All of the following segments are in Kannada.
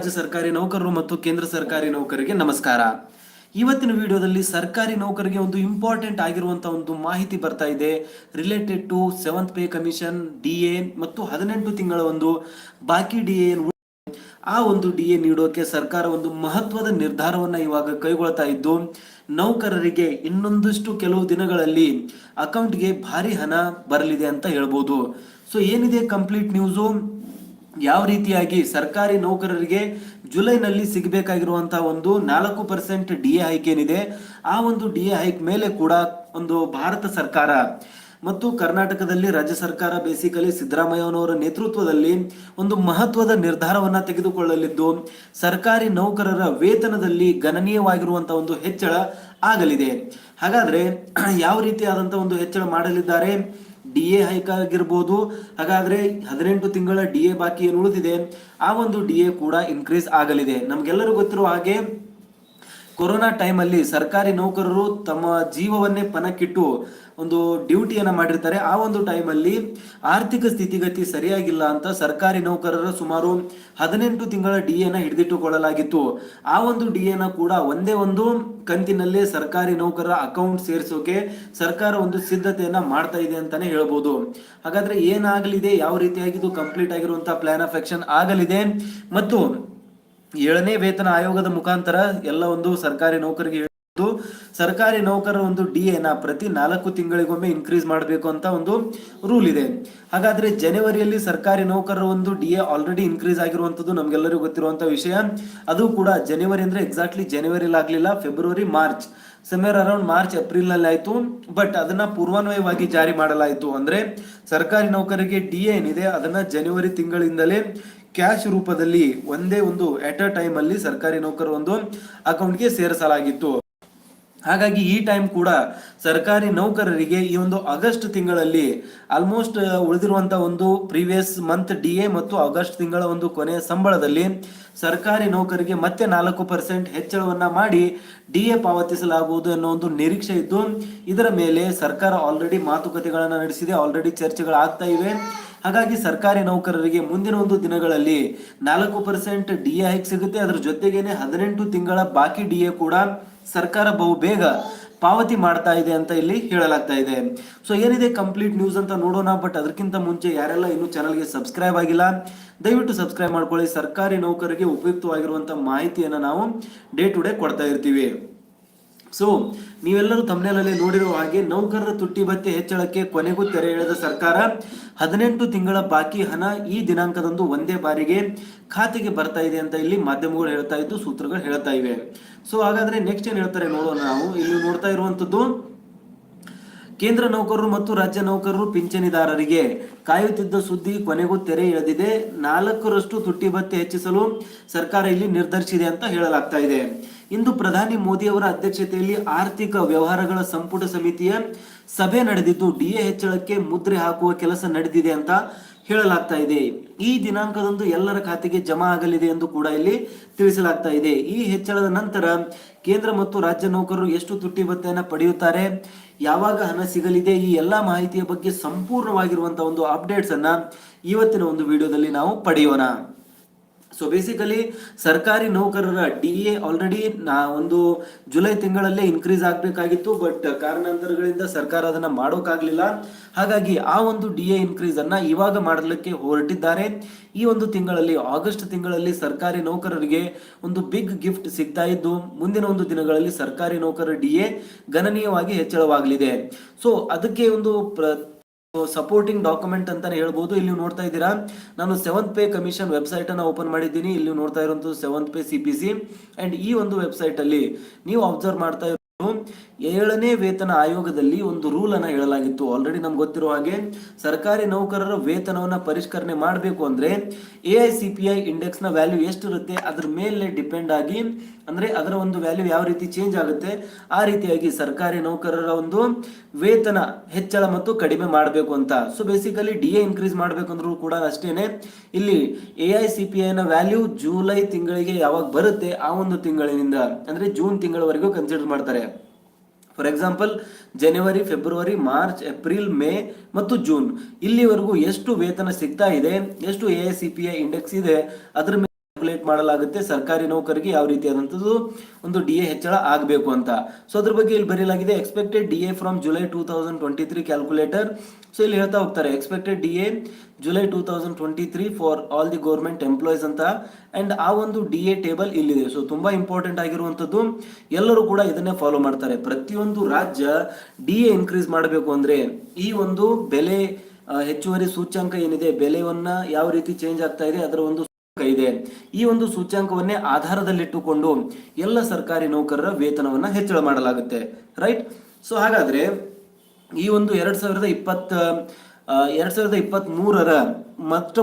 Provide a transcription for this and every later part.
ರಾಜ್ಯ ಸರ್ಕಾರಿ ನೌಕರರು ಮತ್ತು ಕೇಂದ್ರ ಸರ್ಕಾರಿ ನೌಕರರಿಗೆ ನಮಸ್ಕಾರ. ಇವತ್ತಿನ ವಿಡಿಯೋದಲ್ಲಿ ಸರ್ಕಾರಿ ನೌಕರರಿಗೆ ಒಂದು ಇಂಪಾರ್ಟೆಂಟ್ ಆಗಿರುವಂತಹ ಒಂದು ಮಾಹಿತಿ ಬರ್ತಾ ಇದೆ related to 7th pay commission DA ಮತ್ತು 18 ತಿಂಗಳ ಒಂದು ಬಾಕಿ ಡಿಎ. ಆ ಒಂದು ಡಿಎ ನೀಡೋಕೆ ಸರ್ಕಾರ ಒಂದು ಮಹತ್ವದ ನಿರ್ಧಾರವನ್ನ ಇವಾಗ ಕೈಗೊಳ್ತಾ ಇದ್ದು ನೌಕರರಿಗೆ ಇನ್ನೊಂದಷ್ಟು ಕೆಲವು ದಿನಗಳಲ್ಲಿ ಅಕೌಂಟ್ಗೆ ಭಾರಿ ಹಣ ಬರಲಿದೆ ಅಂತ ಹೇಳ್ಬೋದು. ಸೊ ಏನಿದೆ ಕಂಪ್ಲೀಟ್ ನ್ಯೂಸು, ಯಾವ ರೀತಿಯಾಗಿ ಸರ್ಕಾರಿ ನೌಕರರಿಗೆ ಜುಲೈನಲ್ಲಿ ಸಿಗಬೇಕಾಗಿರುವಂತಹ ಒಂದು 4% ಡಿಎ ಹೈಕ್ ಏನಿದೆ, ಆ ಒಂದು ಡಿಎ ಹೈಕ್ ಮೇಲೆ ಕೂಡ ಒಂದು ಭಾರತ ಸರ್ಕಾರ ಮತ್ತು ಕರ್ನಾಟಕದಲ್ಲಿ ರಾಜ್ಯ ಸರ್ಕಾರ ಬೇಸಿಕಲಿ ಸಿದ್ದರಾಮಯ್ಯನವರ ನೇತೃತ್ವದಲ್ಲಿ ಒಂದು ಮಹತ್ವದ ನಿರ್ಧಾರವನ್ನ ತೆಗೆದುಕೊಳ್ಳಲಿದ್ದು ಸರ್ಕಾರಿ ನೌಕರರ ವೇತನದಲ್ಲಿ ಗಣನೀಯವಾಗಿರುವಂತಹ ಒಂದು ಹೆಚ್ಚಳ ಆಗಲಿದೆ. ಹಾಗಾದ್ರೆ ಯಾವ ರೀತಿಯಾದಂತಹ ಒಂದು ಹೆಚ್ಚಳ ಮಾಡಲಿದ್ದಾರೆ? ಡಿಎ ಹೈಕ್ ಆಗಿರ್ಬೋದು. ಹಾಗಾದ್ರೆ 18 ತಿಂಗಳ ಡಿಎ ಬಾಕಿ ಏನು ಉಳಿದಿದೆ ಆ ಒಂದು ಡಿಎ ಕೂಡ ಇನ್ಕ್ರೀಸ್ ಆಗಲಿದೆ. ನಮ್ಗೆಲ್ಲರೂ ಗೊತ್ತಿರುವ ಹಾಗೆ ಕೊರೋನಾ ಟೈಮಲ್ಲಿ ಸರ್ಕಾರಿ ನೌಕರರು ತಮ್ಮ ಜೀವವನ್ನೇ ಪಣಕ್ಕಿಟ್ಟು ಒಂದು ಡ್ಯೂಟಿಯನ್ನ ಮಾಡಿರ್ತಾರೆ. ಆ ಒಂದು ಟೈಮಲ್ಲಿ ಆರ್ಥಿಕ ಸ್ಥಿತಿಗತಿ ಸರಿಯಾಗಿಲ್ಲ ಅಂತ ಸರ್ಕಾರಿ ನೌಕರರ ಸುಮಾರು 18 ತಿಂಗಳ ಡಿಎನ ಹಿಡಿದಿಟ್ಟುಕೊಳ್ಳಲಾಗಿತ್ತು. ಆ ಒಂದು ಡಿಎನ ಕೂಡ ಒಂದೇ ಒಂದು ಕಂತಿನಲ್ಲೇ ಸರ್ಕಾರಿ ನೌಕರರ ಅಕೌಂಟ್ ಸೇರಿಸೋಕೆ ಸರ್ಕಾರ ಒಂದು ಸಿದ್ಧತೆಯನ್ನ ಮಾಡ್ತಾ ಇದೆ ಅಂತಾನೆ ಹೇಳ್ಬೋದು. ಹಾಗಾದ್ರೆ ಏನಾಗಲಿದೆ, ಯಾವ ರೀತಿಯಾಗಿ ಕಂಪ್ಲೀಟ್ ಆಗಿರುವಂತಹ ಪ್ಲಾನ್ ಆಫ್ ಆಕ್ಷನ್ ಆಗಲಿದೆ ಮತ್ತು 7ನೇ ವೇತನ ಆಯೋಗದ ಮುಖಾಂತರ ಎಲ್ಲ ಒಂದು ಸರ್ಕಾರಿ ನೌಕರಿಗೆ ಸರ್ಕಾರಿ ನೌಕರರ ಒಂದು ಡಿಎನ ಪ್ರತಿ 4 ತಿಂಗಳಿಗೊಮ್ಮೆ ಇನ್ಕ್ರೀಸ್ ಮಾಡಬೇಕು ಅಂತ ಒಂದು ರೂಲ್ ಇದೆ. ಹಾಗಾದ್ರೆ ಜನವರಿಯಲ್ಲಿ ಸರ್ಕಾರಿ ನೌಕರರ ಒಂದು ಡಿಎ ಆಲ್ರೆಡಿ ಇನ್ಕ್ರೀಸ್ ಆಗಿರುವಂತದ್ದು ನಮ್ಗೆಲ್ಲರಿಗೂ ಗೊತ್ತಿರುವಂತಹ ವಿಷಯ. ಅದು ಕೂಡ ಜನವರಿ ಅಂದ್ರೆ ಎಕ್ಸಾಕ್ಟ್ಲಿ ಜನವರಿಲಿ ಆಗ್ಲಿಲ್ಲ, February March somewhere around March April ನಲ್ಲಿ ಆಯ್ತು. ಬಟ್ ಅದನ್ನ ಪೂರ್ವಾನ್ವಯವಾಗಿ ಜಾರಿ ಮಾಡಲಾಯಿತು. ಅಂದ್ರೆ ಸರ್ಕಾರಿ ನೌಕರರಿಗೆ ಡಿಎ ಏನಿದೆ ಅದನ್ನ ಜನವರಿ ತಿಂಗಳಿಂದಲೇ ಕ್ಯಾಶ್ ರೂಪದಲ್ಲಿ ಒಂದೇ ಒಂದು ಎಟ್ ಅ ಟೈಮ್ ಅಲ್ಲಿ ಸರ್ಕಾರಿ ನೌಕರ ಒಂದು ಅಕೌಂಟ್ಗೆ ಸೇರಿಸಲಾಗಿತ್ತು. ಹಾಗಾಗಿ ಈ ಟೈಮ್ ಕೂಡ ಸರ್ಕಾರಿ ನೌಕರರಿಗೆ ಈ ಒಂದು ಆಗಸ್ಟ್ ತಿಂಗಳಲ್ಲಿ ಆಲ್ಮೋಸ್ಟ್ ಉಳಿದಿರುವಂತಹ ಒಂದು ಪ್ರೀವಿಯಸ್ ಮಂತ್ ಡಿಎ ಮತ್ತು ಆಗಸ್ಟ್ ತಿಂಗಳ ಒಂದು ಕೊನೆಯ ಸಂಬಳದಲ್ಲಿ ಸರ್ಕಾರಿ ನೌಕರಿಗೆ ಮತ್ತೆ 4% ಹೆಚ್ಚಳವನ್ನ ಮಾಡಿ ಡಿಎ ಪಾವತಿಸಲಾಗುವುದು ಅನ್ನೋ ಒಂದು ನಿರೀಕ್ಷೆ ಇದ್ದು ಇದರ ಮೇಲೆ ಸರ್ಕಾರ ಆಲ್ರೆಡಿ ಮಾತುಕತೆಗಳನ್ನ ನಡೆಸಿದೆ, ಆಲ್ರೆಡಿ ಚರ್ಚೆಗಳು ಆಗ್ತಾ ಇವೆ. ಹಾಗಾಗಿ ಸರ್ಕಾರಿ ನೌಕರರಿಗೆ ಮುಂದಿನ ಒಂದು ದಿನಗಳಲ್ಲಿ 4% ಡಿಎ ಹೈಕ್ ಸಿಗುತ್ತೆ. ಅದರ ಜೊತೆಗೇನೆ 18 ತಿಂಗಳ ಬಾಕಿ ಡಿಎ ಕೂಡ ಸರ್ಕಾರ ಬಹು ಬೇಗ ಪಾವತಿ ಮಾಡ್ತಾ ಇದೆ ಅಂತ ಇಲ್ಲಿ ಹೇಳಲಾಗ್ತಾ ಇದೆ. ಸೊ ಏನಿದೆ ಕಂಪ್ಲೀಟ್ ನ್ಯೂಸ್ ಅಂತ ನೋಡೋಣ. ಬಟ್ ಅದಕ್ಕಿಂತ ಮುಂಚೆ ಯಾರೆಲ್ಲ ಇನ್ನು ಚಾನಲ್ಗೆ ಸಬ್ಸ್ಕ್ರೈಬ್ ಆಗಿಲ್ಲ ದಯವಿಟ್ಟು ಸಬ್ಸ್ಕ್ರೈಬ್ ಮಾಡ್ಕೊಳ್ಳಿ. ಸರ್ಕಾರಿ ನೌಕರರಿಗೆ ಉಪಯುಕ್ತವಾಗಿರುವಂತಹ ಮಾಹಿತಿಯನ್ನು ನಾವು ಡೇ ಟು ಡೇ ಕೊಡ್ತಾ ಇರ್ತೀವಿ. ಸೊ ನೀವೆಲ್ಲರೂ ತಮ್ಮನೇಲಲ್ಲಿ ನೋಡಿರುವ ಹಾಗೆ ನೌಕರರ ತುಟ್ಟಿ ಭತ್ಯೆ ಹೆಚ್ಚಳಕ್ಕೆ ಕೊನೆಗೂ ತೆರೆ ಎಳೆದ ಸರ್ಕಾರ 18 ತಿಂಗಳ ಬಾಕಿ ಹಣ ಈ ದಿನಾಂಕದಂದು ಒಂದೇ ಬಾರಿಗೆ ಖಾತೆಗೆ ಬರ್ತಾ ಇದೆ ಅಂತ ಇಲ್ಲಿ ಮಾಧ್ಯಮಗಳು ಹೇಳ್ತಾ ಇದ್ದು ಸೂತ್ರಗಳು ಹೇಳ್ತಾ ಇವೆ. ಸೊ ಹಾಗಾದ್ರೆ ನೆಕ್ಸ್ಟ್ ಏನ್ ಹೇಳ್ತಾರೆ ನೋಡೋಣ. ನಾವು ಇಲ್ಲಿ ನೋಡ್ತಾ ಇರುವಂತದ್ದು ಕೇಂದ್ರ ನೌಕರರು ಮತ್ತು ರಾಜ್ಯ ನೌಕರರು ಪಿಂಚಣಿದಾರರಿಗೆ ಕಾಯುತ್ತಿದ್ದ ಸುದ್ದಿ ಕೊನೆಗೂ ತೆರೆ ಎಳೆದಿದೆ. 4% ತುಟ್ಟಿ ಭತ್ಯೆ ಹೆಚ್ಚಿಸಲು ಸರ್ಕಾರ ಇಲ್ಲಿ ನಿರ್ಧರಿಸಿದೆ ಅಂತ ಹೇಳಲಾಗ್ತಾ ಇದೆ. ಇಂದು ಪ್ರಧಾನಿ ಮೋದಿ ಅವರ ಅಧ್ಯಕ್ಷತೆಯಲ್ಲಿ ಆರ್ಥಿಕ ವ್ಯವಹಾರಗಳ ಸಂಪುಟ ಸಮಿತಿಯ ಸಭೆ ನಡೆದಿದ್ದು ಡಿಎ ಹೆಚ್ಚಳಕ್ಕೆ ಮುದ್ರೆ ಹಾಕುವ ಕೆಲಸ ನಡೆದಿದೆ ಅಂತ ಹೇಳಲಾಗ್ತಾ ಇದೆ. ಈ ದಿನಾಂಕದಂದು ಎಲ್ಲರ ಖಾತೆಗೆ ಜಮಾ ಆಗಲಿದೆ ಎಂದು ಕೂಡ ಇಲ್ಲಿ ತಿಳಿಸಲಾಗ್ತಾ ಇದೆ. ಈ ಹೆಚ್ಚಳದ ನಂತರ ಕೇಂದ್ರ ಮತ್ತು ರಾಜ್ಯ ನೌಕರರು ಎಷ್ಟು ತುಟ್ಟಿ ಭತ್ಯೆಯನ್ನು ಪಡೆಯುತ್ತಾರೆ, ಯಾವಾಗ ಹಣ ಸಿಗಲಿದೆ, ಈ ಎಲ್ಲಾ ಮಾಹಿತಿಯ ಬಗ್ಗೆ ಸಂಪೂರ್ಣವಾಗಿರುವಂತಹ ಒಂದು ಅಪ್ಡೇಟ್ಸ್ ಅನ್ನ ಇವತ್ತಿನ ಒಂದು ವಿಡಿಯೋದಲ್ಲಿ ನಾವು ಪಡೆಯೋಣ. ಸೊ ಬೇಸಿಕಲಿ ಸರ್ಕಾರಿ ನೌಕರರ ಡಿಎ ಆಲ್ರೆಡಿ ಒಂದು ಜುಲೈ ತಿಂಗಳಲ್ಲೇ ಇನ್ಕ್ರೀಸ್ ಆಗಬೇಕಾಗಿತ್ತು. ಬಟ್ ಕಾರಣಾಂತರಗಳಿಂದ ಸರ್ಕಾರ ಅದನ್ನ ಮಾಡೋಕ್ಕಾಗಲಿಲ್ಲ. ಹಾಗಾಗಿ ಆ ಒಂದು ಡಿಎ ಇನ್ಕ್ರೀಸ್ ಅನ್ನ ಇವಾಗ ಮಾಡಲಿಕ್ಕೆ ಹೊರಟಿದ್ದಾರೆ. ಈ ಒಂದು ತಿಂಗಳಲ್ಲಿ ಆಗಸ್ಟ್ ತಿಂಗಳಲ್ಲಿ ಸರ್ಕಾರಿ ನೌಕರರಿಗೆ ಒಂದು ಬಿಗ್ ಗಿಫ್ಟ್ ಸಿಗ್ತಾ ಇದ್ದು ಮುಂದಿನ ಒಂದು ದಿನಗಳಲ್ಲಿ ಸರ್ಕಾರಿ ನೌಕರರ ಡಿಎ ಗಣನೀಯವಾಗಿ ಹೆಚ್ಚಳವಾಗಲಿದೆ. ಸೊ ಅದಕ್ಕೆ ಒಂದು ಸಪೋರ್ಟಿಂಗ್ ಡಾಕ್ಯುಮೆಂಟ್ ಅಂತಾನೆ ಹೇಳ್ಬೋದು. ಇಲ್ಲಿ ನೀವು ನೋಡ್ತಾ ಇದ್ದೀರಾ, ನಾನು 7th ಪೇ ಕಮಿಷನ್ ವೆಬ್ಸೈಟ್ ಅನ್ನ ಓಪನ್ ಮಾಡಿದ್ದೀನಿ. ಇಲ್ಲಿ ನೋಡ್ತಾ ಇರುವಂತದ್ದು 7th ಪೇ CPC ಅಂಡ್ ಈ ಒಂದು ವೆಬ್ಸೈಟ್ ಅಲ್ಲಿ ನೀವು ಅಬ್ಸರ್ವ್ ಮಾಡ್ತಾ 7ನೇ ವೇತನ ಆಯೋಗದಲ್ಲಿ ಒಂದು ರೂಲ್ ಅನ್ನ ಹೇಳಲಾಗಿತ್ತು. ಆಲ್ರೆಡಿ ನಮ್ಗೆ ಗೊತ್ತಿರುವ ಹಾಗೆ ಸರ್ಕಾರಿ ನೌಕರರ ವೇತನವನ್ನ ಪರಿಷ್ಕರಣೆ ಮಾಡಬೇಕು ಅಂದ್ರೆ AICPI ಇಂಡೆಕ್ಸ್ ನ ವ್ಯಾಲ್ಯೂ ಎಷ್ಟಿರುತ್ತೆ ಅದ್ರ ಮೇಲೆ ಡಿಪೆಂಡ್ ಆಗಿ, ಅಂದ್ರೆ ಅದರ ಒಂದು ವ್ಯಾಲ್ಯೂ ಯಾವ ರೀತಿ ಚೇಂಜ್ ಆಗುತ್ತೆ ಆ ರೀತಿಯಾಗಿ ಸರ್ಕಾರಿ ನೌಕರರ ಒಂದು ವೇತನ ಹೆಚ್ಚಳ ಮತ್ತು ಕಡಿಮೆ ಮಾಡಬೇಕು ಅಂತ. ಸೊ ಬೇಸಿಕಲಿ ಡಿಎ ಇನ್ಕ್ರೀಸ್ ಮಾಡಬೇಕಂದ್ರೂ ಕೂಡ ಅಷ್ಟೇನೆ. ಇಲ್ಲಿ AICPI ನ ವ್ಯಾಲ್ಯೂ ಜುಲೈ ತಿಂಗಳಿಗೆ ಯಾವಾಗ ಬರುತ್ತೆ ಆ ಒಂದು ತಿಂಗಳಿನಿಂದ ಅಂದ್ರೆ ಜೂನ್ ತಿಂಗಳವರೆಗೂ ಕನ್ಸಿಡರ್ ಮಾಡ್ತಾರೆ. ಫಾರ್ ಎಕ್ಸಾಂಪಲ್ ಜನವರಿ, ಫೆಬ್ರವರಿ, ಮಾರ್ಚ್, ಏಪ್ರಿಲ್, ಮೇ ಮತ್ತು ಜೂನ್ ಇಲ್ಲಿವರೆಗೂ ಎಷ್ಟು ವೇತನ ಸಿಗ್ತಾ ಇದೆ, ಎಷ್ಟು AICPI ಇಂಡೆಕ್ಸ್ ಇದೆ, ಅದ್ರ ಕ್ಯಾಲ್ಕುಲೇಟ್ ಮಾಡಲಾಗುತ್ತೆ ಸರ್ಕಾರಿ ನೌಕರಿಗೆ ಯಾವ ರೀತಿಯಾದಂಥದ್ದು ಒಂದು ಡಿ ಎ ಹೆಚ್ಚಳ ಆಗಬೇಕು ಅಂತ. ಸೊ ಅದ್ರ ಬಗ್ಗೆ ಇಲ್ಲಿ ಬರೆಯಲಾಗಿದೆ expected D A from July 2023 calculator. So ಇಲ್ಲಿ ಹೇಳ್ತಾ ಹೋಗ್ತಾರೆ expected D A July 2023 for all the government employees ಅಂತ. ಅಂಡ್ ಆ ಒಂದು ಡಿ ಎ ಟೇಬಲ್ ಇಲ್ಲಿದೆ. ಸೊ ತುಂಬಾ ಇಂಪಾರ್ಟೆಂಟ್ ಆಗಿರುವಂಥದ್ದು, ಎಲ್ಲರೂ ಕೂಡ ಇದನ್ನೇ ಫಾಲೋ ಮಾಡ್ತಾರೆ. ಪ್ರತಿಯೊಂದು ರಾಜ್ಯ ಡಿ ಎ ಇನ್ಕ್ರೀಸ್ ಮಾಡಬೇಕು ಅಂದ್ರೆ ಈ ಒಂದು ಬೆಲೆ ಹೆಚ್ಚುವರಿ ಸೂಚ್ಯಂಕ ಏನಿದೆ, ಬೆಲೆಯನ್ನ ಯಾವ ರೀತಿ ಚೇಂಜ್ ಆಗ್ತಾ ಇದೆ ಅದರ ಒಂದು ಇದೆ. ಈ ಒಂದು ಸೂಚ್ಯಂಕವನ್ನೇ ಆಧಾರದಲ್ಲಿಟ್ಟುಕೊಂಡು ಎಲ್ಲ ಸರ್ಕಾರಿ ನೌಕರರ ವೇತನವನ್ನ ಹೆಚ್ಚಳ ಮಾಡಲಾಗುತ್ತೆ, ರೈಟ್. ಸೊ ಹಾಗಾದ್ರೆ ಈ ಒಂದು 2023ರ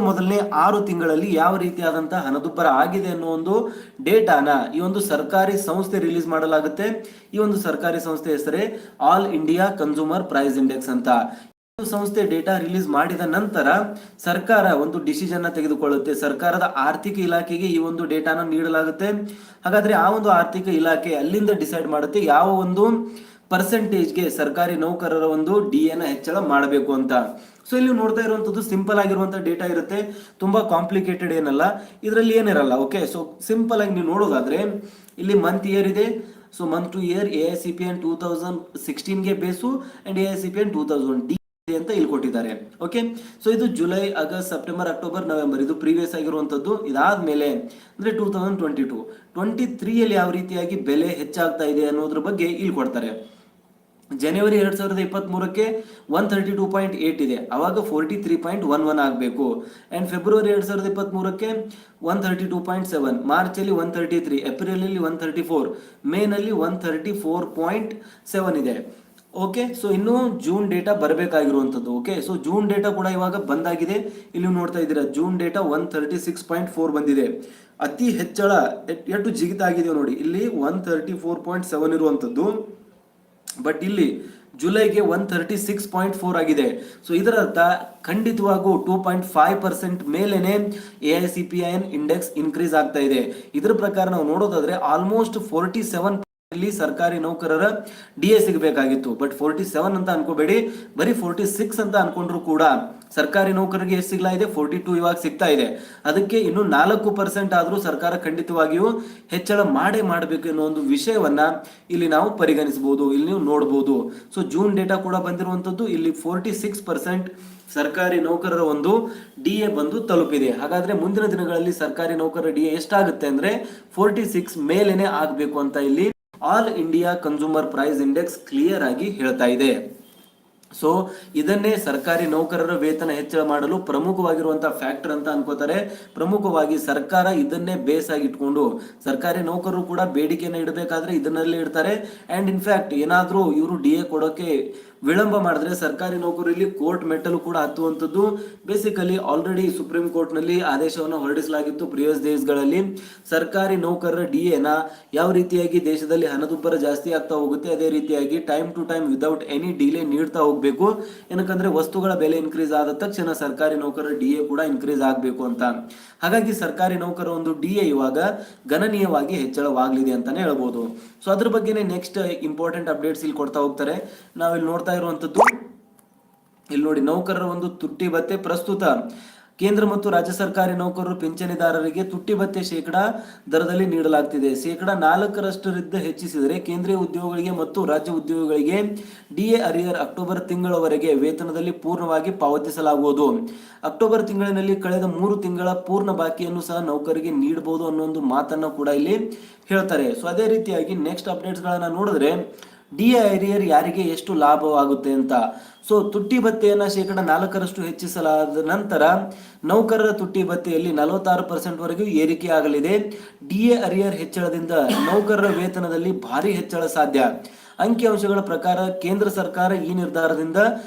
ಮೊದಲನೇ 6 ತಿಂಗಳಲ್ಲಿ ಯಾವ ರೀತಿಯಾದಂತಹ ಹಣದುಬ್ಬರ ಆಗಿದೆ ಅನ್ನೋ ಒಂದು ಡೇಟಾನ ಈ ಒಂದು ಸರ್ಕಾರಿ ಸಂಸ್ಥೆ ರಿಲೀಸ್ ಮಾಡಲಾಗುತ್ತೆ. ಈ ಒಂದು ಸರ್ಕಾರಿ ಸಂಸ್ಥೆ ಹೆಸರೇ all India consumer price index ಅಂತ. ಸಂಸ್ಥೆ ಡೇಟಾ ರಿಲೀಸ್ ಮಾಡಿದ ನಂತರ ಸರ್ಕಾರ ಒಂದು ಡಿಸಿಷನ್ ತೆಗೆದುಕೊಳ್ಳುತ್ತೆ. ಸರ್ಕಾರದ ಆರ್ಥಿಕ ಇಲಾಖೆಗೆ ಈ ಒಂದು ಡೇಟಾನ ನೀಡಲಾಗುತ್ತೆ. ಹಾಗಾದ್ರೆ ಆ ಒಂದು ಆರ್ಥಿಕ ಇಲಾಖೆ ಅಲ್ಲಿಂದ ಡಿಸೈಡ್ ಮಾಡುತ್ತೆ ಯಾವ ಒಂದು ಪರ್ಸೆಂಟೇಜ್ಗೆ ಸರ್ಕಾರಿ ನೌಕರರ ಒಂದು ಡಿ ಎನ ಹೆಚ್ಚಳ ಮಾಡಬೇಕು ಅಂತ. ಸೊ ಇಲ್ಲಿ ನೋಡ್ತಾ ಇರುವಂತದ್ದು ಸಿಂಪಲ್ ಆಗಿರುವಂತಹ ಡೇಟಾ ಇರುತ್ತೆ, ತುಂಬಾ ಕಾಂಪ್ಲಿಕೇಟೆಡ್ ಏನಲ್ಲ, ಇದರಲ್ಲಿ ಏನಿರಲ್ಲ. ಓಕೆ, ಸೊ ಸಿಂಪಲ್ ಆಗಿ ನೀವು ನೋಡೋದಾದ್ರೆ ಇಲ್ಲಿ ಮಂತ್ ಇಯರ್ ಇದೆ. So month to year AICPN 2016ಗೆ ಬೇಸು ಅಂಡ್ AICPN 2000 ಡಿ ಅಂತ ಇಲ್ಲಿ ಕೊಟ್ಟಿದ್ದಾರೆ. ಓಕೆ, ಸೊ ಇದು July, August, September, October, November, ಇದು ಪ್ರೀವಿಯಸ್ ಆಗಿರುವಂತದ್ದು. ಇದಾದ್ಮೇಲೆ ಅಂದ್ರೆ 2023 ಯಾವ ರೀತಿಯಾಗಿ ಬೆಲೆ ಹೆಚ್ಚಾಗ್ತಾ ಇದೆ ಅನ್ನೋದ್ರ ಬಗ್ಗೆ ಇಲ್ಲಿ ಕೊಡ್ತಾರೆ. ಜನವರಿ 2023ಕ್ಕೆ 132.8 ಇದೆ, ಅವಾಗ 43.11 ಆಗಬೇಕು. ಅಂಡ್ ಫೆಬ್ರವರಿ 2023ಕ್ಕೆ 132.7, ಮಾರ್ಚ್ ಅಲ್ಲಿ 133, ಏಪ್ರಿಲ್ ಅಲ್ಲಿ 134, ಮೇ ನಲ್ಲಿ 134.7 ಇದೆ. ಓಕೆ, ಸೊ ಇನ್ನು ಜೂನ್ ಡೇಟಾ ಬರಬೇಕಾಗಿರುವಂಥದ್ದು. ಓಕೆ, ಸೊ ಜೂನ್ ಡೇಟಾ ಕೂಡ ಇವಾಗ ಬಂದಾಗಿದೆ. ಇಲ್ಲಿ ನೋಡ್ತಾ ಇದ್ದೀರಾ ಜೂನ್ ಡೇಟಾ 136.4 ಬಂದಿದೆ. ಅತಿ ಹೆಚ್ಚಳ ಎಷ್ಟು ಜಿಗಿತಾಗಿದೆ ನೋಡಿ, ಇಲ್ಲಿ 134.7 ಇರುವಂಥದ್ದು, ಬಟ್ ಇಲ್ಲಿ ಜುಲೈಗೆ 136.4 ಆಗಿದೆ. ಸೊ ಇದರ ಅರ್ಥ ಖಂಡಿತವಾಗೂ 2.5% ಮೇಲೇನೆ AICPN ಇಂಡೆಕ್ಸ್ ಇನ್ಕ್ರೀಸ್ ಆಗ್ತಾ ಇದೆ. ಇದರ ಪ್ರಕಾರ ನಾವು ನೋಡೋದಾದ್ರೆ ಆಲ್ಮೋಸ್ಟ್ 47 ಇಲ್ಲಿ ಸರ್ಕಾರಿ ನೌಕರರ ಡಿ ಎ ಸಿಗಬೇಕಾಗಿತ್ತು. ಬಟ್ 47 ಅಂತ ಅನ್ಕೋಬೇಡಿ, ಬರೀ 46 ಅಂತ ಅನ್ಕೊಂಡ್ರು ಕೂಡ ಸರ್ಕಾರಿ ನೌಕರರಿಗೆ ಎಷ್ಟು ಸಿಗ್ಲಾ ಇದೆ, 42 ಇವಾಗ ಸಿಗ್ತಾ ಇದೆ. ಅದಕ್ಕೆ ಇನ್ನು 4% ಆದ್ರೂ ಸರ್ಕಾರ ಖಂಡಿತವಾಗಿಯೂ ಹೆಚ್ಚಳ ಮಾಡಬೇಕು ಅನ್ನೋ ಒಂದು ವಿಷಯವನ್ನ ಇಲ್ಲಿ ನಾವು ಪರಿಗಣಿಸಬಹುದು, ಇಲ್ಲಿ ನೀವು ನೋಡಬಹುದು. ಸೊ ಜೂನ್ ಡೇಟಾ ಕೂಡ ಬಂದಿರುವಂತದ್ದು, ಇಲ್ಲಿ 46% ಸರ್ಕಾರಿ ನೌಕರರ ಒಂದು ಡಿ ಎ ಬಂದು ತಲುಪಿದೆ. ಹಾಗಾದ್ರೆ ಮುಂದಿನ ದಿನಗಳಲ್ಲಿ ಸರ್ಕಾರಿ ನೌಕರರ ಡಿ ಎ ಎಷ್ಟಾಗುತ್ತೆ ಅಂದ್ರೆ 46 ಮೇಲೇನೆ ಆಗ್ಬೇಕು ಅಂತ ಇಲ್ಲಿ all India consumer price index clear ಆಗಿ ಹೇಳ್ತಾ ಇದೆ. ಸೊ ಇದನ್ನೇ ಸರ್ಕಾರಿ ನೌಕರರ ವೇತನ ಹೆಚ್ಚಳ ಮಾಡಲು ಪ್ರಮುಖವಾಗಿರುವಂತಹ ಫ್ಯಾಕ್ಟರ್ ಅಂತ ಅನ್ಕೋತಾರೆ. ಪ್ರಮುಖವಾಗಿ ಸರ್ಕಾರ ಇದನ್ನೇ ಬೇಸ್ ಆಗಿ ಇಟ್ಕೊಂಡು ಸರ್ಕಾರಿ ನೌಕರರು ಕೂಡ ಬೇಡಿಕೆಯನ್ನು ಇಡಬೇಕಾದ್ರೆ ಇದನ್ನಲ್ಲಿ ಇಡ್ತಾರೆ. ಅಂಡ್ ಇನ್ಫ್ಯಾಕ್ಟ್ ಏನಾದ್ರೂ ಇವರು ಡಿ ಎ ಕೊಡೋಕೆ ವಿಳಂಬ ಮಾಡಿದ್ರೆ ಸರ್ಕಾರಿ ನೌಕರರಲ್ಲಿ ಕೋರ್ಟ್ ಮೆಟ್ಟಲು ಕೂಡ ಹತ್ತುವಂಥದ್ದು. ಬೇಸಿಕಲಿ ಆಲ್ರೆಡಿ ಸುಪ್ರೀಂ ಕೋರ್ಟ್ ನಲ್ಲಿ ಆದೇಶವನ್ನು ಹೊರಡಿಸಲಾಗಿತ್ತು ಪ್ರಿವಿಯಸ್ ಡೇಸ್ಗಳಲ್ಲಿ. ಸರ್ಕಾರಿ ನೌಕರರ ಡಿ ಎನ ಯಾವ ರೀತಿಯಾಗಿ ದೇಶದಲ್ಲಿ ಹಣದುಬ್ಬರ ಜಾಸ್ತಿ ಆಗ್ತಾ ಹೋಗುತ್ತೆ ಅದೇ ರೀತಿಯಾಗಿ time to time without any delay ನೀಡ್ತಾ ಹೋಗ್ಬೇಕು. ಏನಕ್ಕಂದ್ರೆ ವಸ್ತುಗಳ ಬೆಲೆ ಇನ್ಕ್ರೀಸ್ ಆದ ತಕ್ಷಣ ಸರ್ಕಾರಿ ನೌಕರರ ಡಿ ಎ ಕೂಡ ಇನ್ಕ್ರೀಸ್ ಆಗಬೇಕು ಅಂತ. ಹಾಗಾಗಿ ಸರ್ಕಾರಿ ನೌಕರ ಒಂದು ಡಿ ಎ ಇವಾಗ ಗಣನೀಯವಾಗಿ ಹೆಚ್ಚಳವಾಗಲಿದೆ ಅಂತಾನೆ ಹೇಳ್ಬೋದು. ಸೊ ಅದ್ರ ಬಗ್ಗೆನೇ ನೆಕ್ಸ್ಟ್ ಇಂಪಾರ್ಟೆಂಟ್ ಅಪ್ಡೇಟ್ಸ್ ಇಲ್ಲಿ ಕೊಡ್ತಾ ಹೋಗ್ತಾರೆ. ನಾವಿಲ್ಲಿ ನೋಡ್ತಾ ಇರುವಂತದ್ದು ಇಲ್ಲಿ ನೋಡಿ, ನೌಕರರ ಒಂದು ತುಟ್ಟಿ ಭತ್ಯೆ ಪ್ರಸ್ತುತ ಕೇಂದ್ರ ಮತ್ತು ರಾಜ್ಯ ಸರ್ಕಾರಿ ನೌಕರರು ಪಿಂಚಣಿದಾರರಿಗೆ ತುಟ್ಟಿ ಭತ್ಯೆ ಶೇಕಡಾ ದರದಲ್ಲಿ ನೀಡಲಾಗ್ತಿದೆ. ಶೇಕಡಾ 4% ಹೆಚ್ಚಿಸಿದರೆ ಕೇಂದ್ರೀಯ ಉದ್ಯೋಗಿಗಳಿಗೆ ಮತ್ತು ರಾಜ್ಯ ಉದ್ಯೋಗಿಗಳಿಗೆ ಡಿಎ ಅರಿಯರ್ ಅಕ್ಟೋಬರ್ ತಿಂಗಳವರೆಗೆ ವೇತನದಲ್ಲಿ ಪೂರ್ಣವಾಗಿ ಪಾವತಿಸಲಾಗುವುದು. ಅಕ್ಟೋಬರ್ ತಿಂಗಳಿನಲ್ಲಿ ಕಳೆದ 3 ತಿಂಗಳ ಪೂರ್ಣ ಬಾಕಿಯನ್ನು ಸಹ ನೌಕರಿಗೆ ನೀಡಬಹುದು ಅನ್ನೋ ಒಂದು ಮಾತನ್ನ ಕೂಡ ಇಲ್ಲಿ ಹೇಳ್ತಾರೆ. ಸೊ ಅದೇ ರೀತಿಯಾಗಿ ನೆಕ್ಸ್ಟ್ ಅಪ್ಡೇಟ್ಸ್ ಗಳನ್ನ ನೋಡಿದ್ರೆ ಡಿಎ ಅರಿಯರ್ ಯಾರಿಗೆ ಎಷ್ಟು ಲಾಭವಾಗುತ್ತೆ ಅಂತ. ಸೊ ತುಟ್ಟಿ ಭತ್ಯೆಯನ್ನ ಶೇಕಡಾ 4% ಹೆಚ್ಚಿಸಲಾದ ನಂತರ ನೌಕರರ ತುಟ್ಟಿ ಭತ್ಯೆಯಲ್ಲಿ 46% ವರೆಗೂ ಏರಿಕೆ ಆಗಲಿದೆ. ಡಿಎ ಅರಿಯರ್ ಹೆಚ್ಚಳದಿಂದ ನೌಕರರ ವೇತನದಲ್ಲಿ ಭಾರಿ ಹೆಚ್ಚಳ ಸಾಧ್ಯ. ಅಂಕಿಅಂಶಗಳ ಪ್ರಕಾರ ಕೇಂದ್ರ ಸರ್ಕಾರ ಈ ನಿರ್ಧಾರದಿಂದ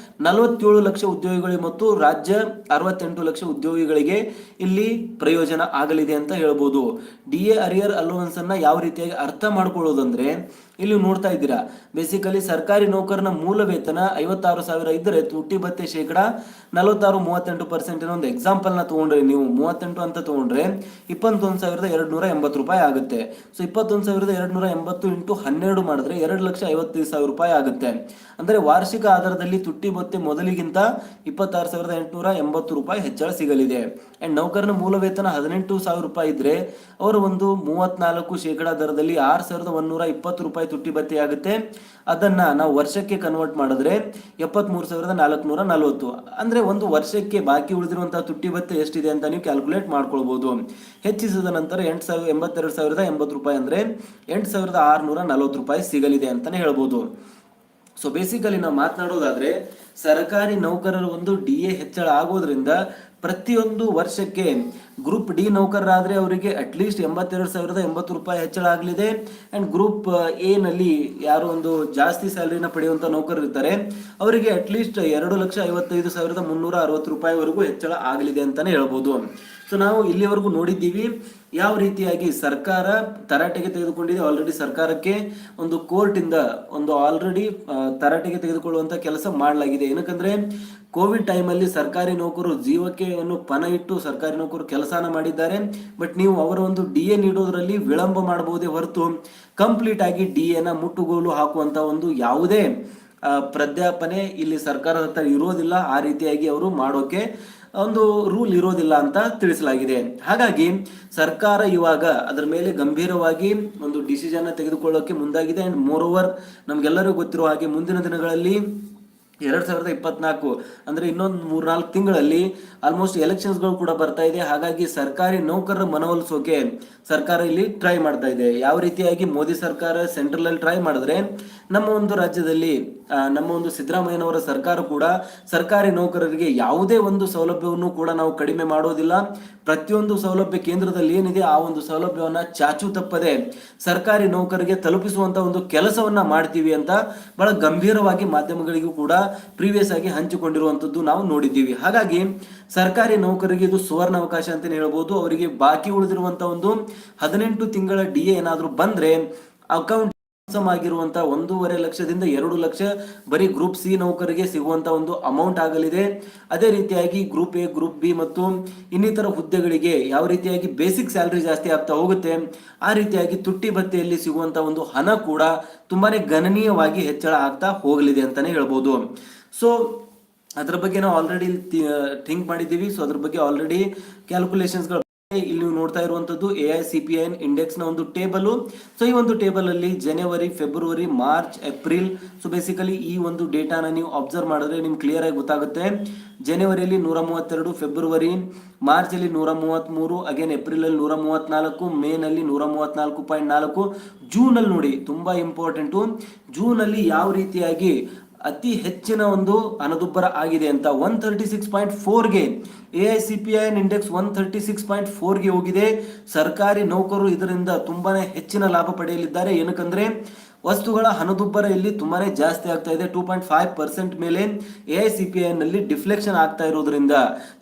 47 ಲಕ್ಷ ಉದ್ಯೋಗಿಗಳಿಗೆ ಮತ್ತು ರಾಜ್ಯ 68 ಲಕ್ಷ ಉದ್ಯೋಗಿಗಳಿಗೆ ಇಲ್ಲಿ ಪ್ರಯೋಜನ ಆಗಲಿದೆ ಅಂತ ಹೇಳ್ಬೋದು. ಡಿಎ ಅರಿಯರ್ ಅಲೋವೆನ್ಸ್ ಅನ್ನ ಯಾವ ರೀತಿಯಾಗಿ ಅರ್ಥ ಮಾಡ್ಕೊಳ್ಳೋದಂದ್ರೆ ಇಲ್ಲಿ ನೋಡ್ತಾ ಇದ್ದೀರಾ, ಬೇಸಿಕಲಿ ಸರ್ಕಾರಿ ನೌಕರನ ಮೂಲ ವೇತನ 56,000 ಇದ್ದರೆ ತುಟ್ಟಿ ಭತ್ಯೆ ಶೇಕಡಾ 46-38% ಒಂದು ಎಕ್ಸಾಂಪಲ್ ನ ತಗೊಂಡ್ರೆ, ನೀವು 38 ಅಂತ ತಗೊಂಡ್ರೆ 21,280 ರೂಪಾಯಿ ಆಗುತ್ತೆ. ಸೊ 21,280 ಇಂಟು 12 ಮಾಡಿದ್ರೆ 2,50,000 ರೂಪಾಯಿ ಆಗುತ್ತೆ. ಅಂದರೆ ವಾರ್ಷಿಕ ಆಧಾರದಲ್ಲಿ ತುಟ್ಟಿ ಭತ್ಯೆ ಮೊದಲಿಗಿಂತ 26,880 ರೂಪಾಯಿ ಹೆಚ್ಚಳ ಸಿಗಲಿದೆ. ಅಂಡ್ ನೌಕರನ ಮೂಲ ವೇತನ 18,000 ರೂಪಾಯಿ ಇದ್ರೆ ಅವರು ಒಂದು 34% ದರದಲ್ಲಿ 6,120 ರೂಪಾಯಿ ತುಟ್ಟಿ ಭತ್ಯೆ ಆಗುತ್ತೆ. ಅದನ್ನ ನಾವು ವರ್ಷಕ್ಕೆ ಕನ್ವರ್ಟ್ ಮಾಡಿದ್ರೆ 73,440. ಅಂದ್ರೆ ಒಂದು ವರ್ಷಕ್ಕೆ ಬಾಕಿ ಉಳಿದಿರುವಂತಹ ತುಟ್ಟಿ ಭತ್ಯೆ ಎಷ್ಟಿದೆ ಅಂತ ನೀವು ಕ್ಯಾಲ್ಕುಲೇಟ್ ಮಾಡ್ಕೊಳ್ಬಹುದು. ಹೆಚ್ಚಿಸಿದ ನಂತರ 82,080 ರೂಪಾಯಿ ಅಂದ್ರೆ 8,640 ರೂಪಾಯಿ ಸಿಗಲಿದೆ ಅಂತಾನೆ ಹೇಳ್ಬೋದು. ಸೊ ಬೇಸಿಕಲಿ ನಾವು ಮಾತನಾಡೋದಾದ್ರೆ ಸರ್ಕಾರಿ ನೌಕರರ ಒಂದು DA ಹೆಚ್ಚಳ ಆಗೋದ್ರಿಂದ ಪ್ರತಿಯೊಂದು ವರ್ಷಕ್ಕೆ ಗ್ರೂಪ್ ಡಿ ನೌಕರರಾದ್ರೆ ಅವರಿಗೆ ಅಟ್ಲೀಸ್ಟ್ 82,080 ರೂಪಾಯಿ ಹೆಚ್ಚಳ ಆಗಲಿದೆ. ಅಂಡ್ ಗ್ರೂಪ್ ಎ ನಲ್ಲಿ ಯಾರು ಒಂದು ಜಾಸ್ತಿ ಸ್ಯಾಲರಿನ ಪಡೆಯುವಂತ ನೌಕರರು ಇರ್ತಾರೆ ಅವರಿಗೆ ಅಟ್ಲೀಸ್ಟ್ 2,55,360 ರೂಪಾಯಿವರೆಗೂ ಹೆಚ್ಚಳ ಆಗಲಿದೆ ಅಂತಾನೆ ಹೇಳ್ಬೋದು. ಸೊ ನಾವು ಇಲ್ಲಿವರೆಗೂ ನೋಡಿದ್ದೀವಿ ಯಾವ ರೀತಿಯಾಗಿ ಸರ್ಕಾರ ತರಾಟೆಗೆ ತೆಗೆದುಕೊಂಡಿದೆ. ಆಲ್ರೆಡಿ ಸರ್ಕಾರಕ್ಕೆ ಒಂದು ಕೋರ್ಟ್ ಇಂದ ಒಂದು ಆಲ್ರೆಡಿ ತರಾಟೆಗೆ ತೆಗೆದುಕೊಳ್ಳುವಂತ ಕೆಲಸ ಮಾಡಲಾಗಿದೆ. ಏನಕ್ಕಂದ್ರೆ ಕೋವಿಡ್ ಟೈಮಲ್ಲಿ ಸರ್ಕಾರಿ ನೌಕರರು ಜೀವಕ್ಕೆ ಪಣ ಇಟ್ಟು ಸರ್ಕಾರಿ ನೌಕರರು ಕೆಲಸನ ಮಾಡಿದ್ದಾರೆ. ಬಟ್ ನೀವು ಅವರ ಒಂದು DA ನೀಡೋದ್ರಲ್ಲಿ ವಿಳಂಬ ಮಾಡಬಹುದೇ ಹೊರತು ಕಂಪ್ಲೀಟ್ ಆಗಿ DA ನ ಮುಟ್ಟುಗೋಲು ಹಾಕುವಂತ ಒಂದು ಯಾವುದೇ ಪ್ರಾಧ್ಯಾಪನೆ ಇಲ್ಲಿ ಸರ್ಕಾರದ ಹತ್ರ ಇರೋದಿಲ್ಲ. ಆ ರೀತಿಯಾಗಿ ಅವರು ಮಾಡೋಕೆ ಒಂದು ರೂಲ್ ಇರೋದಿಲ್ಲ ಅಂತ ತಿಳಿಸಲಾಗಿದೆ. ಹಾಗಾಗಿ ಸರ್ಕಾರ ಇವಾಗ ಅದರ ಮೇಲೆ ಗಂಭೀರವಾಗಿ ಒಂದು ಡಿಸಿಷನ್ ತೆಗೆದುಕೊಳ್ಳೋಕೆ ಮುಂದಾಗಿದೆ. ಅಂಡ್ ಮೋರ್ ಓವರ್ ನಮ್ಗೆಲ್ಲರಿಗೂ ಗೊತ್ತಿರುವ ಹಾಗೆ ಮುಂದಿನ ದಿನಗಳಲ್ಲಿ 2024 ಅಂದ್ರೆ ಇನ್ನೊಂದು 3-4 ತಿಂಗಳಲ್ಲಿ ಆಲ್ಮೋಸ್ಟ್ ಎಲೆಕ್ಷನ್ಸ್ ಗಳು ಕೂಡ ಬರ್ತಾ ಇದೆ. ಹಾಗಾಗಿ ಸರ್ಕಾರಿ ನೌಕರರ ಮನವೊಲಿಸೋಕೆ ಸರ್ಕಾರ ಇಲ್ಲಿ ಟ್ರೈ ಮಾಡ್ತಾ ಇದೆ. ಯಾವ ರೀತಿಯಾಗಿ ಮೋದಿ ಸರ್ಕಾರ ಸೆಂಟ್ರಲ್ ಅಲ್ಲಿ ಟ್ರೈ ಮಾಡಿದ್ರೆ ನಮ್ಮ ಒಂದು ರಾಜ್ಯದಲ್ಲಿ ನಮ್ಮ ಒಂದು ಸಿದ್ದರಾಮಯ್ಯನವರ ಸರ್ಕಾರ ಕೂಡ ಸರ್ಕಾರಿ ನೌಕರರಿಗೆ ಯಾವುದೇ ಒಂದು ಸೌಲಭ್ಯವನ್ನು ಕೂಡ ನಾವು ಕಡಿಮೆ ಮಾಡೋದಿಲ್ಲ. ಪ್ರತಿಯೊಂದು ಸೌಲಭ್ಯ ಕೇಂದ್ರದಲ್ಲಿ ಏನಿದೆ ಆ ಒಂದು ಸೌಲಭ್ಯವನ್ನ ಚಾಚು ತಪ್ಪದೆ ಸರ್ಕಾರಿ ನೌಕರರಿಗೆ ತಲುಪಿಸುವಂತ ಒಂದು ಕೆಲಸವನ್ನ ಮಾಡ್ತೀವಿ ಅಂತ ಬಹಳ ಗಂಭೀರವಾಗಿ ಮಾಧ್ಯಮಗಳಿಗೂ ಕೂಡ ಪ್ರೀವಿಯಸ್ ಆಗಿ ಹಂಚಿಕೊಂಡಿರುವಂತದ್ದು ನಾವು ನೋಡಿದ್ದೀವಿ. ಹಾಗಾಗಿ ಸರ್ಕಾರಿ ನೌಕರರಿಗೆ ಇದು ಸುವರ್ಣ ಅವಕಾಶ ಅಂತ ಹೇಳ್ಬೋದು. ಅವರಿಗೆ ಬಾಕಿ ಉಳಿದಿರುವಂತ ಒಂದು 18 ತಿಂಗಳ DA ಏನಾದ್ರೂ ಬಂದ್ರೆ ಅಕೌಂಟ್ ಆಗಿರುವಂತಹ 1.5 ಲಕ್ಷದಿಂದ 2 ಲಕ್ಷ ಬರೀ ಗ್ರೂಪ್ ಸಿ ನೌಕರಿಗೆ ಸಿಗುವಂತ ಒಂದು ಅಮೌಂಟ್ ಆಗಲಿದೆ. ಅದೇ ರೀತಿಯಾಗಿ ಗ್ರೂಪ್ ಎ, ಗ್ರೂಪ್ ಬಿ ಮತ್ತು ಇನ್ನಿತರ ಹುದ್ದೆಗಳಿಗೆ ಯಾವ ರೀತಿಯಾಗಿ ಬೇಸಿಕ್ ಸ್ಯಾಲರಿ ಜಾಸ್ತಿ ಆಗ್ತಾ ಹೋಗುತ್ತೆ ಆ ರೀತಿಯಾಗಿ ತುಟ್ಟಿ ಭತ್ಯೆಯಲ್ಲಿ ಸಿಗುವಂತ ಒಂದು ಹಣ ಕೂಡ ತುಂಬಾನೇ ಗಣನೀಯವಾಗಿ ಹೆಚ್ಚಳ ಆಗ್ತಾ ಹೋಗಲಿದೆ ಅಂತಾನೆ ಹೇಳ್ಬೋದು. ಸೊ ಅದ್ರ ಬಗ್ಗೆ ನಾವು ಆಲ್ರೆಡಿ ಥಿಂಕ್ ಮಾಡಿದ್ದೀವಿ. ಸೊ ಅದ್ರ ಬಗ್ಗೆ ಆಲ್ರೆಡಿ ಕ್ಯಾಲ್ಕುಲೇಷನ್ಸ್ ಗಳು ಇಲ್ಲಿ ನೀವು ನೋಡ್ತಾ ಇರುವಂತದ್ದು AICPIN ಇಂಡೆಕ್ಸ್ ನ ಒಂದು ಟೇಬಲ್. ಸೊ ಈ ಒಂದು ಟೇಬಲ್ ಅಲ್ಲಿ ಜನವರಿ, ಫೆಬ್ರವರಿ, ಮಾರ್ಚ್, ಏಪ್ರಿಲ್, ಸೊ ಬೇಸಿಕಲಿ ಈ ಒಂದು ಡೇಟಾನ ನೀವು ಅಬ್ಸರ್ವ್ ಮಾಡಿದ್ರೆ ನಿಮ್ಗೆ ಕ್ಲಿಯರ್ ಆಗಿ ಗೊತ್ತಾಗುತ್ತೆ. ಜನವರಿಯಲ್ಲಿ 132, ಫೆಬ್ರವರಿ, ಮಾರ್ಚ್ ಅಲ್ಲಿ 133, ಅಗೇನ್ ಏಪ್ರಿಲ್ ಅಲ್ಲಿ 134, ಮೇ ನಲ್ಲಿ 134.4, ಜೂನ್ ಅಲ್ಲಿ ನೋಡಿ ತುಂಬಾ ಇಂಪಾರ್ಟೆಂಟು, ಜೂನ್ ಅಲ್ಲಿ ಯಾವ ರೀತಿಯಾಗಿ ಅತಿ ಹೆಚ್ಚಿನ ಒಂದು ಹಣದುಬ್ಬರ ಆಗಿದೆ ಅಂತ 136.4ಗೆ AICPIN ಇಂಡೆಕ್ಸ್ 136.4ಗೆ ಹೋಗಿದೆ. ಸರ್ಕಾರಿ ನೌಕರರು ಇದರಿಂದ ತುಂಬಾನೇ ಹೆಚ್ಚಿನ ಲಾಭ ಪಡೆಯಲಿದ್ದಾರೆ. ಏನಕ್ಕಂದ್ರೆ ವಸ್ತುಗಳ ಹಣದುಬ್ಬರ ಇಲ್ಲಿ ತುಂಬಾನೇ ಜಾಸ್ತಿ ಆಗ್ತಾ ಇದೆ. 2.5% ಮೇಲೆ AICPIN ನಲ್ಲಿ ಡಿಫ್ಲೆಕ್ಷನ್ ಆಗ್ತಾ ಇರೋದ್ರಿಂದ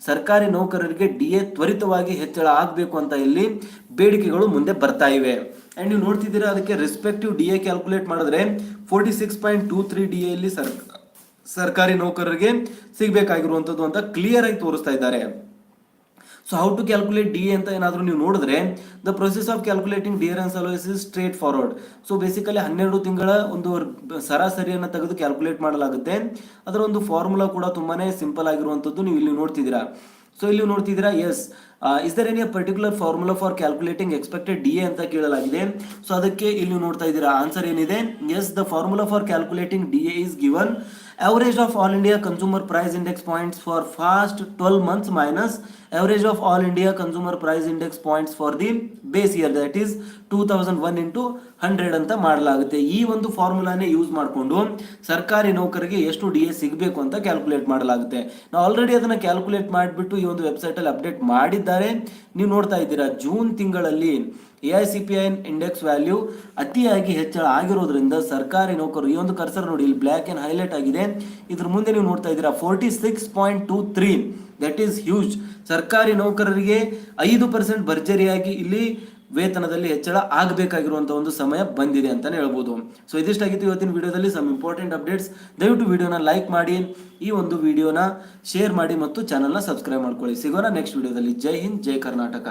ಸರ್ಕಾರಿ ನೌಕರರಿಗೆ DA ತ್ವರಿತವಾಗಿ ಹೆಚ್ಚಳ ಆಗಬೇಕು ಅಂತ ಇಲ್ಲಿ ಬೇಡಿಕೆಗಳು ಮುಂದೆ ಬರ್ತಾ ಇವೆ. ಅಂಡ್ ನೀವು ನೋಡ್ತಿದ್ದೀರಾ ಅದಕ್ಕೆ ರೆಸ್ಪೆಕ್ಟಿವ್ DA ಕ್ಯಾಲ್ಕುಲೇಟ್ ಮಾಡಿದ್ರೆ 46.23 DA ಇಲ್ಲಿ ಸರ್ಕಾರಿ ನೌಕರರಿಗೆ ಸಿಗಬೇಕಾಗಿರುವಂತದ್ದು ಅಂತ ಕ್ಲಿಯರ್ ಆಗಿ ತೋರಿಸ್ತಾ ಇದ್ದಾರೆ. So how to calculate DA ಅಂತ ಏನಾದರೂ ನೀವು ನೋಡಿದ್ರೆ the process of calculating dearness allowance is straightforward. So basically 12 ತಿಂಗಳ ಒಂದು ಸರಾಸರಿಯನ್ನು ತೆಗೆದು ಕ್ಯಾಲ್ಕುಲೇಟ್ ಮಾಡಲಾಗುತ್ತೆ. ಅದರ ಒಂದು ಫಾರ್ಮುಲಾ ಕೂಡ ತುಂಬಾನೇ ಸಿಂಪಲ್ ಆಗಿರುವಂತದ್ದು ನೀವು ಇಲ್ಲಿ ನೋಡ್ತಿದ್ದೀರಾ. ಸೊ ಇಲ್ಲಿ ನೋಡ್ತಿದ್ದೀರಾ, yes is there any particular formula for calculating expected DA ಅಂತ ಕೇಳಲಾಗಿದೆ. ಸೊ ಅದಕ್ಕೆ ಇಲ್ಲಿ ನೋಡ್ತಾ ಇದ್ದೀರಾ ಆನ್ಸರ್ ಏನಿದೆ, yes the formula for calculating DA is given average of all India consumer price index points for first 12 months minus average of all India consumer price index points for the base year, that is 2001 into 100 ಅಂತ ಮಾಡಲಾಗುತ್ತೆ. ಈ ಒಂದು ಫಾರ್ಮುಲಾನೇ ಯೂಸ್ ಮಾಡಿಕೊಂಡು ಸರ್ಕಾರಿ ನೌಕರಿಗೆ ಎಷ್ಟು DA ಸಿಗಬೇಕು ಅಂತ ಕ್ಯಾಲ್ಕುಲೇಟ್ ಮಾಡಲಾಗುತ್ತೆ. ನಾವು ಆಲ್ರೆಡಿ ಅದನ್ನ ಕ್ಯಾಲ್ಕುಲೇಟ್ ಮಾಡಿಬಿಟ್ಟು ಈ ಒಂದು ವೆಬ್ಸೈಟ್ ಅಲ್ಲಿ ಅಪ್ಡೇಟ್ ಮಾಡಿದ್ದಾರೆ. ನೀವು ನೋಡ್ತಾ ಇದ್ದೀರಾ ಜೂನ್ ತಿಂಗಳಲ್ಲಿ AICPIN ಇಂಡೆಕ್ಸ್ ವ್ಯಾಲ್ಯೂ ಅತಿಯಾಗಿ ಹೆಚ್ಚಳ ಆಗಿರೋದ್ರಿಂದ ಸರ್ಕಾರಿ ನೌಕರರು, ಈ ಒಂದು ಕರ್ಸರ್ ನೋಡಿ ಇಲ್ಲಿ ಬ್ಲ್ಯಾಕ್ ಅಂಡ್ ಹೈಲೈಟ್ ಆಗಿದೆ, ಇದ್ರ ಮುಂದೆ ನೀವು ನೋಡ್ತಾ ಇದ್ದೀರಾ 46.23, ದಟ್ ಈಸ್ ಹ್ಯೂಜ್. ಸರ್ಕಾರಿ ನೌಕರರಿಗೆ 5% ಭರ್ಜರಿಯಾಗಿ ಇಲ್ಲಿ ವೇತನದಲ್ಲಿ ಹೆಚ್ಚಳ ಆಗಬೇಕಾಗಿರುವಂತ ಒಂದು ಸಮಯ ಬಂದಿದೆ ಅಂತಾನೆ ಹೇಳ್ಬೋದು. ಸೊ ಇದಿಷ್ಟಾಗಿತ್ತು ಇವತ್ತಿನ ವಿಡಿಯೋದಲ್ಲಿ ಸಮ್ ಇಂಪಾರ್ಟೆಂಟ್ ಅಪ್ಡೇಟ್ಸ್. ದಯವಿಟ್ಟು ವಿಡಿಯೋನ ಲೈಕ್ ಮಾಡಿ, ಈ ಒಂದು ವಿಡಿಯೋನ ಶೇರ್ ಮಾಡಿ ಮತ್ತು ಚಾನಲ್ನ ಸಬ್ಸ್ಕ್ರೈಬ್ ಮಾಡ್ಕೊಳ್ಳಿ. ಸಿಗೋಣ ನೆಕ್ಸ್ಟ್ ವಿಡಿಯೋದಲ್ಲಿ. ಜೈ ಹಿಂದ್, ಜೈ ಕರ್ನಾಟಕ.